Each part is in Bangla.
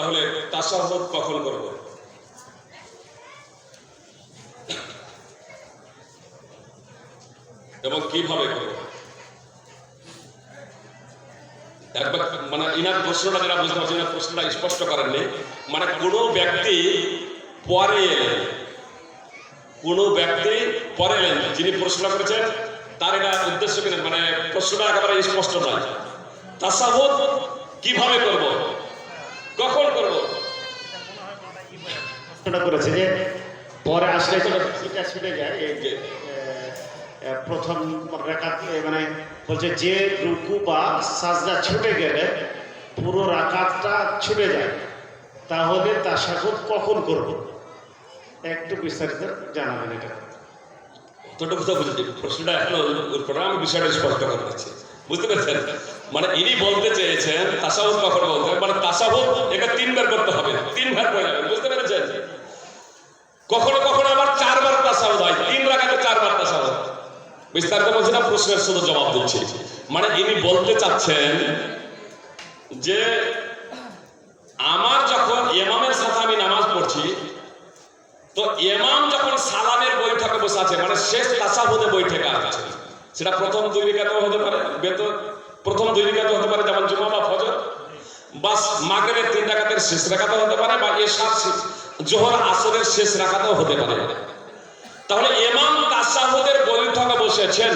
তাহলে তাশাহুদ কখন করব? এবং কিভাবে করব? একবার মানে ইনার প্রশ্নটা যারা বুঝতে পারছেন, প্রশ্নটা স্পষ্ট করেননি। মানে কোনো ব্যক্তি পরে এলেন, কোনো ব্যক্তি পরে এলেন, যিনি প্রশ্ন করেছেন তার এটা উদ্দেশ্য কিনা, মানে প্রশ্নটা একেবারে স্পষ্ট নয়। তাশাহুদ কিভাবে করব, কখন করব? প্রশ্নটা করেছে যে পরে আসলে এটা ছুটে যায়, এই যে প্রথম রাকাত, মানে বলছে যে রুকু বা সাজদা ছুটে গেলে পুরো রাকাতটা ছুটে যায়, তাহলে তাশাহুদ কখন করব? একটু বিস্তারিত জানাবেন এটা। অতটুকু তো বুঝেছি, প্রশ্নটা এখনো আমি বিষয়টা স্পষ্ট করে দিচ্ছি, বুঝতে পেরেছেন? মানে ইনি বলতে চেয়েছেন তাশাহুদ কখন বলতে, মানে তাশাহুদ এটা 3 বার করতে হবে, 3 বার করে যাবেন, বুঝতে পেরেছেন? কখনো কখনো আবার 4 বার তাশাহুদ হয়, 3 রাকাতে 4 বার তাশাহুদ। বিস্তারিত বলছি না, প্রশ্নের শুধু জবাব দিচ্ছি। মানে ইনি বলতে চাচ্ছেন যে আমার যখন ইমামের সাথে আমি নামাজ পড়ছি, তো ইমাম যখন সালামের বৈঠকে বসে আছে, মানে শেষ তাশাহুদে বৈঠকে আছে, সেটা প্রথম 2 রাকাতও হতে পারে, প্রথম 2 রাকাতও হতে পারে, যেমন জুমা বা ফজর, বাস মাগরিবের 3 রাকাতের শেষ রাকাতও হতে পারে, বা এশার জোহর আসরের শেষ রাকাতও হতে পারে। তাহলে ইমাম তাশাহুদের বৈঠকে বসেছেন,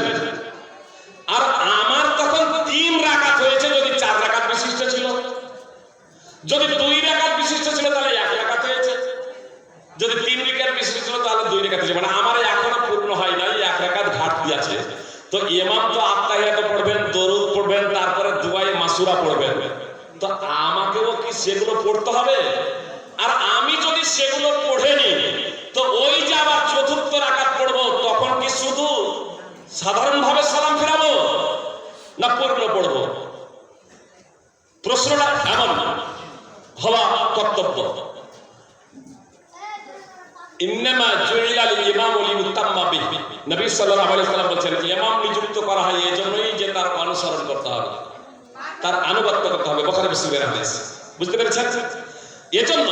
আর আমার তখন 3 রাকাত হয়েছে। যদি 4 রাকাত বিশিষ্ট ছিল, যদি 2 রাকাত বিশিষ্ট ছিল তাহলে 1 রাকাত হয়েছে, যদি 3 রাকাত বিশিষ্ট ছিল তাহলে 2 রাকাত হয়েছে। মানে আমার এখনো পূর্ণ হয় নাই, 1 রাকাত ঘাটতি আছে। তো ইমাম তো আত্তাহিয়াত পড়বেন, দরুদ পড়বেন, তারপরে দুআয়ে মাসুরা পড়বেন। তো আমাকেও কি সেগুলো পড়তে হবে? আর আমি যদি সেগুলো পড়ে নিই, তো ওই যে আবার 4র্থ রাকাত পড়বো, তখন কি শুধু সাধারণভাবে সালাম ফেরাবো না পূর্ণ পড়বো? প্রশ্নটা এমন হওয়া কর্তব্য। ইন্নামা জুইলাল ইমামু লিয়ুতাম্মা বিহি, নবী সাল্লাল্লাহু আলাইহি ওয়াসাল্লাম বলেছেন ইমাম নিযুক্ত করা হয় এজন্যই যে তার অনুসরণ করতে হবে, তার আনুগত্য করতে হবে। বুখারী মুসলিমের হাদিস, বুঝতে পেরেছেন? এজন্য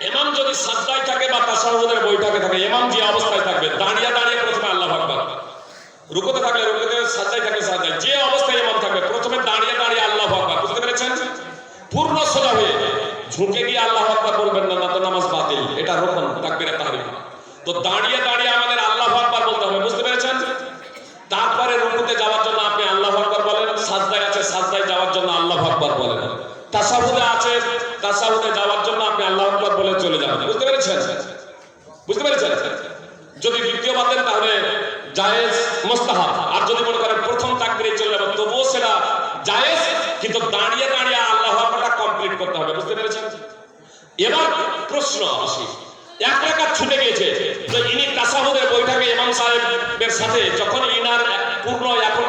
ইমাম যদি সাজদায় থাকে বা তাশাহুদের বৈঠকে থাকে, ইমাম যে অবস্থায় থাকবে, দাঁড়িয়ে দাঁড়িয়ে প্রথমে আল্লাহু আকবার, রুকুতে থাকলে রুকুতে, সাজদায় থাকলে সাজদায়, যে অবস্থায় ইমাম থাকবে প্রথমে দাঁড়িয়ে দাঁড়িয়ে আল্লাহু আকবার, বুঝতে পেরেছেন? পূর্ণ সোজা হয়ে ঝুঁকে গিয়ে আল্লাহু আকবার বলবেন না, তো নামাজ বাতিল, এটা রুকন তাকবীরে তাহরিম। তো দাঁড়িয়ে দাঁড়িয়ে আমাদের আল্লাহু আকবার বলতে হবে, বুঝতে পেরেছেন? তারপরে রুকুতে যাওয়ার জন্য আপনি আল্লাহু আকবার বলেন, সাজদায় আছে সাজদায় যাওয়ার জন্য আল্লাহু আকবার বলেন, তাশাহুদে আছে তাশাহুদে যাওয়ার জন্য আপনি আল্লাহু আকবার বলে চলে যাবেন, বুঝতে পেরেছেন? বুঝতে পেরেছেন? যদি দ্বিতীয়বার দেন তাহলে জায়েজ মুস্তাহাব, আর যদি মনে করেন প্রথম তাকবীরে চলে যাবেন তবুও সেটা জায়েজ, কিন্তু দাঁড়িয়ে দাঁড়িয়ে আল্লাহু আকবারটা কমপ্লিট করতে হবে, বুঝতে পেরেছেন? এবার প্রশ্ন আসি, 1 রাকাত ছুটে গিয়েছে, তো ইনি তাশাহুদের বৈঠকে ইমাম সাহেবের সাথে যখন ইনার পূর্ণ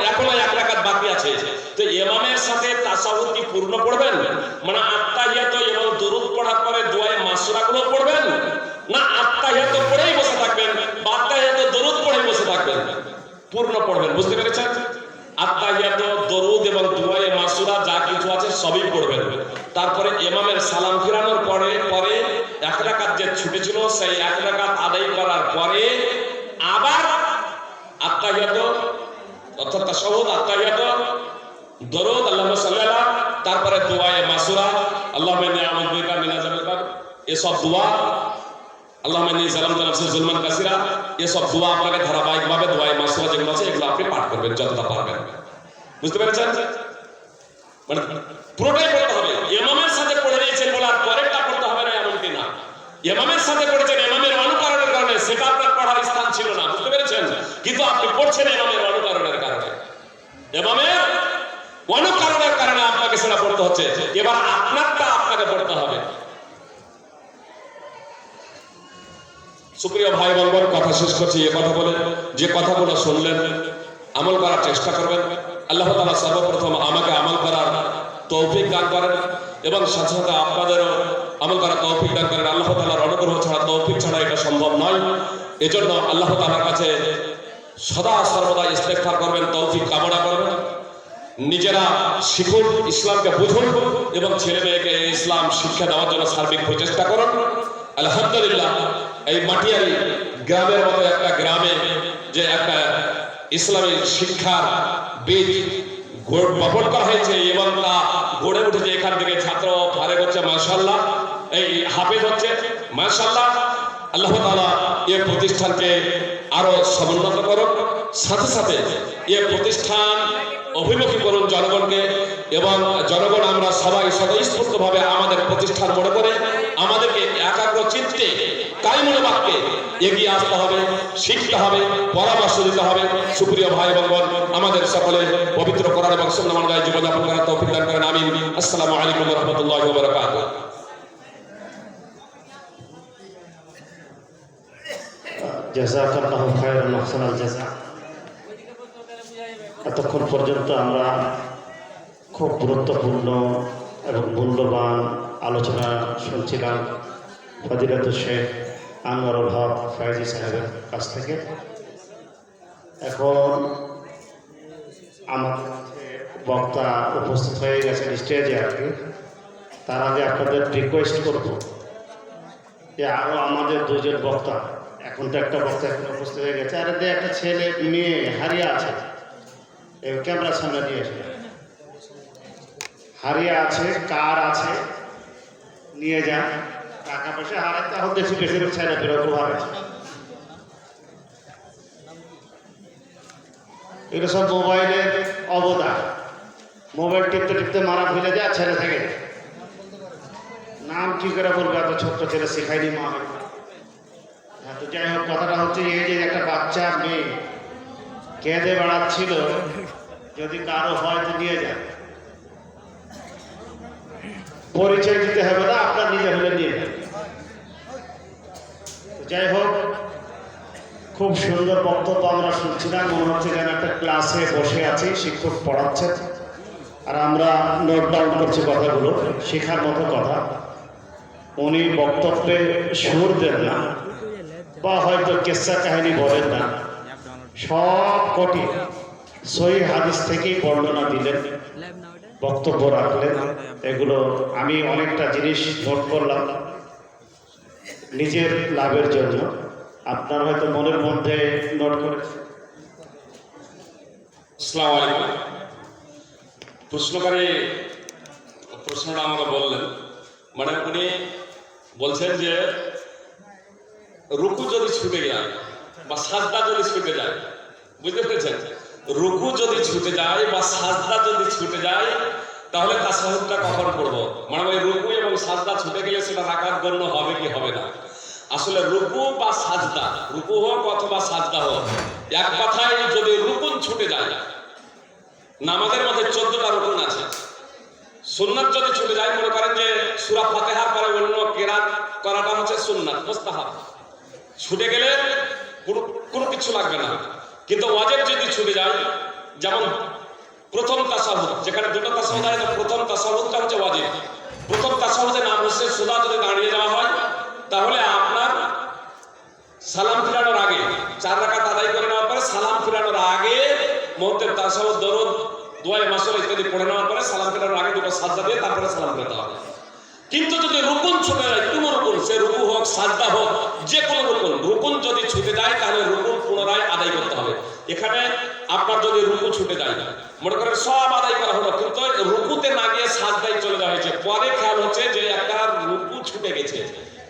এখনো 1 রাকাত বাকি আছে, তো ইমামের সাথে তাশাহুদ কি পূর্ণ পড়বেন? মানে আত্তাহিয়াত এবং দরুদ পড়ার পরে দুআয়ে মাসুরাগুলো পড়বেন, না আত্তাহিয়াত পড়েই বসে থাকবেন বা আত্তাহিয়াত দরুদ পড়েই বসে থাকবেন? পূর্ণ পড়বেন, বুঝতে পেরেছেন? আত্তাহিয়াত, দরুদ এবং দুআয়ে মাসুরা যা কিছু আছে সবই পড়বেন। তারপরে ইমামের সালাম ফিরানোর পরে 1 রাকাত যে ছুটেছিল, সেই 1 রাকাত আদায় করার পরে আবার আত্তাহিয়াত অর্থাৎ তাশাহুদ, আত্তাহিয়াত, দরুদ, আল্লাহুম্মা সাল্লি আলা, তারপরে দুআয়ে মাসুরা, আল্লাহুম্মা ইন্নী আউযু বিকা মিন আযাবিল কবর, এসব দোয়া, আল্লাহুম্মা ইন্নী যালামতু নাফসি যুলমান কাসীরা, এসব দোয়া আপনাকে ধারাবাহিকভাবে দুআয়ে মাসুরা যেগুলো আছে এগুলো আপনি পাঠ করবেন যতটা পারবেন, বুঝতে পেরেছেন? মানে পুরোটাই পড়তে হবে। ইমামের সাথে পড়ে নিয়েছেন বলার পরেরটা পড়তে হবে না এমনটি না। ইমামের সাথে পড়েছেন ইমামের অনুকরণের কারণে, সেটা আপনার পড়ার স্থান ছিল না, বুঝতে পেরেছেন? কিন্তু আপনি পড়ছেন ইমামের অনুকরণের কারণে, ইমামের অনুকরণের কারণে আপনাকে সেটা পড়তে হচ্ছে। এবার আপনারটা আপনাকে পড়তে হবে। সুপ্রিয় ভাই বোন, কথা শেষ করছি। এ কথা বলে যে কথাগুলো শুনলেন আমল করার চেষ্টা করবেন। আল্লাহ তাআলা সর্বপ্রথম আমাকে আমল করার তৌফিক দান করেন এবং সাথে সাথে আপনাদেরও আমল করার তৌফিক দান করেন। আল্লাহ তাআলার অনুগ্রহ ছাড়া, তৌফিক ছাড়া এটা সম্ভব নয়। এজন্য আল্লাহ তাআলার কাছে সদা সর্বদা ইস্তেগফার করবেন, তৌফিক কামনা করবেন। নিজেরা শিখুন, ইসলামকে বুঝুন এবং ছেলে মেয়েকে ইসলাম শিক্ষা দেওয়ার জন্য সার্বিক প্রচেষ্টা করুন। আলহামদুলিল্লাহ, এই মাটিয়ারি গ্রামের মতো একটা গ্রামে যে একটা ইসলামী শিক্ষার বীজ বপন করা হয়েছে এবং তা গড়ে উঠেছে, এখান থেকে ছাত্র ফারেক হচ্ছে মাশাআল্লাহ, এই হাফেজ হচ্ছে মাশাআল্লাহ। আল্লাহ তাআলা এই প্রতিষ্ঠানকে আরো সমুন্নত করুন, সাথে সাথে এই প্রতিষ্ঠান অভিমুখী করুন জনগণকে, এবং জনগণ আমরা সবাই স্বতঃস্ফূর্তভাবে আমাদের প্রতিষ্ঠান মনে করে আমাদেরকে একাগ্র চিত্তে কায়মূল বাক্যে এগিয়ে আসতে হবে, শিখতে হবে, পরামর্শ দিতে হবে। সুপ্রিয় ভাই এবং বোন, আমাদের সকলে পবিত্র কোরআন এবং সুন্নাহ অনুযায়ী জীবনযাপন করার তৌফিক দান করেন, আমিন। আসসালামু আলাইকুম ওয়া রাহমাতুল্লাহি ওয়া বারাকাতুহু। জাযাকাল্লাহু খায়রান ওয়া আহসানাল জাযা। এতক্ষণ পর্যন্ত আমরা খুব গুরুত্বপূর্ণ এবং মূল্যবান আলোচনা শুনছিলাম ফজিলাতুল শেখ আনোয়ারুল হক ফয়েজী সাহেবের কাছ থেকে। এখন আমাদের বক্তা উপস্থিত হয়ে গেছেন স্টেজে আর কি। তার আগে আপনাদের রিকোয়েস্ট করব যে আরও আমাদের দুজন বক্তা, এখন তো একটা বক্তা এখন উপস্থিত হয়ে গেছে, আর এতে একটা ছেলে মেয়ে হারিয়ে আছে, ক্যামেরার সামনে নিয়ে এসে হারিয়ে আছে, কার আছে নিয়ে যান। টাকা পয়সা হারায় তখন দেখছি বেশিরভাগ ছেলে বেরোবো হারায়। এগুলো সব মোবাইলের অবদান। মোবাইল টিপতে টিপতে মারা ফেলে যায়, ছেলে থেকে নাম কি করে বলবে, এত ছোট্ট ছেলে শেখায়নি মা। হ্যাঁ, তো যাই হোক, কথাটা হচ্ছে এই যে একটা বাচ্চা মেয়ে কেঁদে বেড়াচ্ছিল, যদি কারো হয় তো নিয়ে যান। পরিচয় দিতে হবে না, আপনার নিজে হলে নিয়ে যান। যাই হোক, খুব সুন্দর বক্তব্য আমরা শুনছিলাম। মনে হচ্ছে যেন একটা ক্লাসে বসে আছি, শিক্ষক পড়াচ্ছেন আর আমরা নোট ডাউন করছি কথাগুলো, শেখার মতো কথা। উনি বক্তব্যে সুর দেন না বা হয়তো কেসা কাহিনী বলেন না, সব কটি সহি হাদিস থেকেই বর্ণনা দিলেন, বক্তব্য রাখলেন। এগুলো আমি অনেকটা জিনিস নোট করলাম নিজের লাভের জন্য। আপনার হয়তো মনের মধ্যে নোট করেছেন। আসসালামু আলাইকুম। প্রশ্নকারী প্রশ্নটা আমাকে বললেন, মানে উনি বলছেন যে রুকু যদি ছুটে যায় বা সাজদা যদি ছুটে যায়, বুঝতে পেরেছেন? রুকু যদি ছুটে যায় বা সাজদা যদি ছুটে যায়, তাহলে তাশাহুদটা কখন পড়বো? মানে ওই রুকু এবং সাজদা ছুটে গেলে সেটা রাকাত গণ্য হবে কি হবে না? আসলে রুকু বা সাজদা, রুকু হোক অথবা সাজদা হোক, এক কথায় যদি রুকুন ছুটে যায়, নামাজের মধ্যে 14টা রুকুন আছে। সুন্নাত যদি ছুটে যায়, মনে করেন যে সূরা ফাতিহার পরে অন্য কিরাত করাটা হচ্ছে সুন্নাত, মুস্তাহাব। ছুটে গেলে কোনো কিছু লাগবে না। কিন্তু ওয়াজিব যদি ছুটে যায়, যেমন প্রথম তাশাহুদ, যেখানে দুটো তাশাহুদ আছে, প্রথম তাশাহুদটা হচ্ছে ওয়াজিব। প্রথম তাশাহুদে না বসে সোজা যদি দাঁড়িয়ে যাওয়া হয়, তাহলে আপনার সালাম ফিরানোর আগে 4 রাকাত আদায় করে নেওয়ার পরে সালাম ফিরানোর আগে মুহূর্তের তাশাহুদ, দরুদ, দোয়ায়ে মাসুরা ইত্যাদি পড়ে নেওয়ার পরে সালাম ফিরানোর আগে দুটো সাজদা দিয়ে তারপরে সালাম ফিরাতে হবে। কিন্তু যদি রুকুন ছুটে যায়, কোনো রুকুন, সে রুকু হোক সাজদা হোক, যে কোনো রুকুন যদি ছুটে যায়, তাহলে রুকুন পুনরায় আদায় করতে হবে। এখানে আপনার যদি রুকু ছুটে যায়, মনে করেন সব আদায় করা হলো, কিন্তু রুকুতে না গিয়ে সাজদায় চলে যাওয়া হয়েছে, পরে খেয়াল হচ্ছে যে একটা রুকু ছুটে গেছে,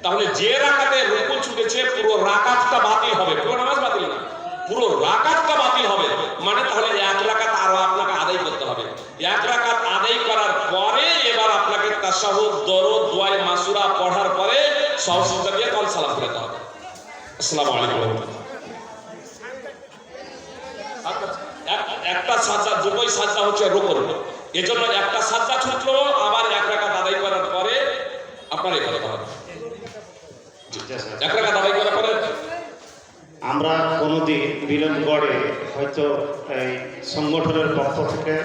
তাহলে যে রাকাতে রুকু ছুটেছে পুরো রাকাতটা বাতিল হবে, পুরো নামাজ বাতিল না, পুরো রাকাতটা বাতিল হবে। মানে তাহলে 1 রাকাত আরো আপনাকে আদায় করতে হবে। 1 রাকাত আদায় করার পরে এবার আপনাকে তাশাহুদ, দরুদ, দোয়ায়ে মাসুরা পড়ার পরে সহজতা দিয়ে তখন সালাম ফিরাতে হবে। আসসালামু আলাইকুম। একটা সাজদা, দুটোই সাজদা হচ্ছে রুকুন, এজন্য একটা সাজদা ছুটলো, আবার 1 রাকাত আদায় করার পরে আপনার এই করতে হবে। 1 রাকাত আদায় করার পরে আমরা কোনোদিন বিলনগড়ে হয়তো এই সংগঠনের পক্ষ থেকে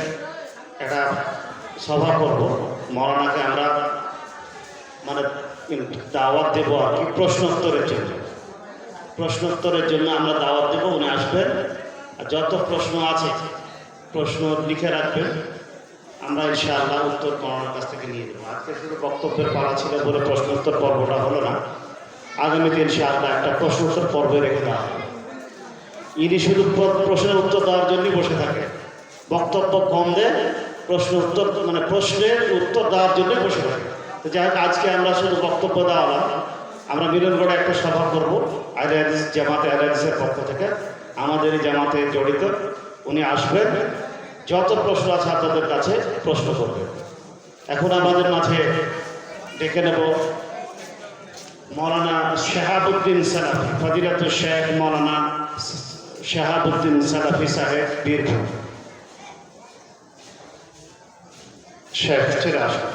একটা সভা করব, মৌলানাকে আমরা মানে দাওয়াত দেবো আর কি, প্রশ্নোত্তরের জন্য আমরা দাওয়াত দেবো। উনি আসবেন, আর যত প্রশ্ন আছে প্রশ্ন লিখে রাখবেন, আমরা ইনশাআল্লাহ উত্তর মৌলানার কাছ থেকে নিয়ে দেবো। আজকে শুধু বক্তব্যের পালা ছিল বলে প্রশ্ন উত্তর পর্বটা হলো না, আগামীতে ইনশাআল্লাহ একটা প্রশ্ন উত্তর পর্বে রেখে দেওয়া হবে। ইনি শুধু প্রশ্নের উত্তর দেওয়ার জন্যই বসে থাকে, বক্তব্য কম দেয়, প্রশ্ন উত্তর মানে প্রশ্নের উত্তর দেওয়ার জন্যই বসে থাকে। তো যাই হোক, আজকে আমরা শুধু বক্তব্য দেওয়া না, আমরা মিলনগড়ে একটা সভা করবো আহলে হাদিস জামাতে আহলে হাদিসের পক্ষ থেকে, আমাদের এই জামাতে জড়িত। উনি আসবেন, যত প্রশ্ন আছে আপনাদের কাছে প্রশ্ন করবেন। এখন আমাদের মাঝে ডেকে নেব মৌলানা শাহাবুদ্দিন সালাফি, ফজিলাতুল শেখ মৌলানা শাহাবুদ্দিন সালাফি সাহেব বীরভূম। শেখ চলে আসবেন।